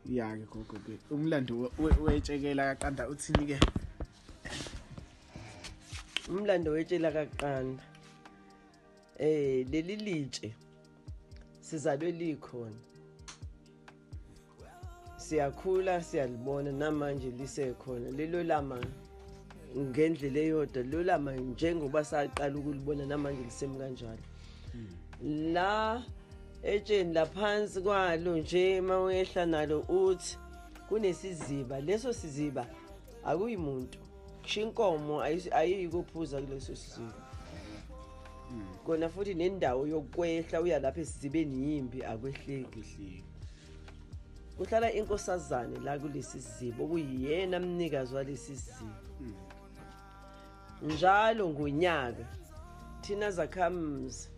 Ya ke gogo ke. Umlando wetshekela kaQanda uthini ke? Umlando wetshela kaQanda. Leli litshe sizalwe likhona. Siyakhula siyalibona namanje lisekhona. Lelo lama ngendlela eyodwa lo lama njengoba saqala ukulibona namanje lisemi kanjalo. La etsheni laphansi kwalo nje mawehla nalo uthi kunesiziba, leso siziba akuyimuntu kusho inkomo ayikuphuza kuleso siziba. Kona futhi nendawo yokwehla uya lapha esizibeni yimbi akwehleki. Kuhlala inkosazane la kulesi siziba okuyiyena mnikazi walesi siziba. Njalo ngonyaka thina zakhamuzi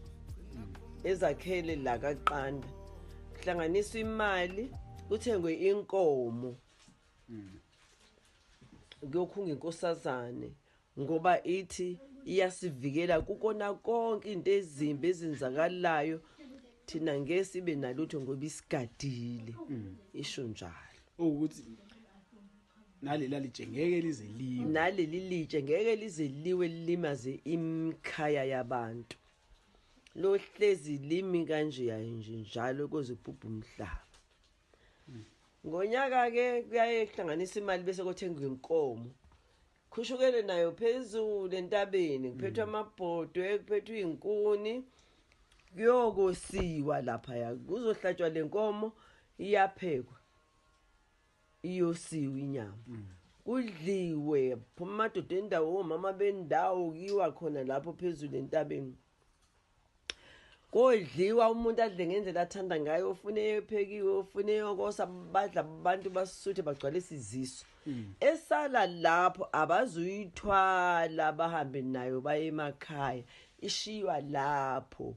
ezakhele la kaQanda kuhlanganiswa imali kuthengwe inkomo kuyokhunga inkosazane ngoba ithi iyasivikela kukona konke into ezimbi ezenzakalayo thina ngeke sibe nalutho ngoba isigadile isho njalo ukuthi nalela litshe ngeke lize liwe, naleli litshe ngeke lize liwe limaze imkhaya yabantu. Lo hlezi limi kanje yanje njalo koze ubhubha umhlaba. Ngonyaka ke kuyaye kuhlanganisa imali bese kothengwa inkomo. Khushukele nayo phezulu entabeni kuphethwe amabhodwe kuphethwe izinkuni kuyokosiwa lapha ya kuzohlatshwa lenkomo iyaphekwa iyosiwa inyama. Kudliwe phuma amadoda endawo omama bendawo kiwa khona lapho phezulu entabeni. Kodliwa umuntu adle ngendlela athanda ngayo ofune ephekiwe ofune yokosa badla abantu basuthe bagcwalisa izisu. Esala lapho abazuyithwala bahambe nayo baye emakhaya ishiwa lapho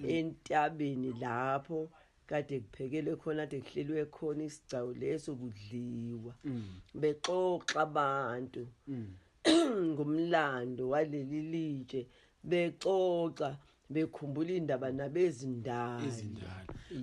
entabeni lapho kade kuphekele khona kade kuhlelwe khona isigcawu leso kudliwa. Bexoxa abantu ngomlando waleli litshe bexoxa bekhumbula indaba nabezindala.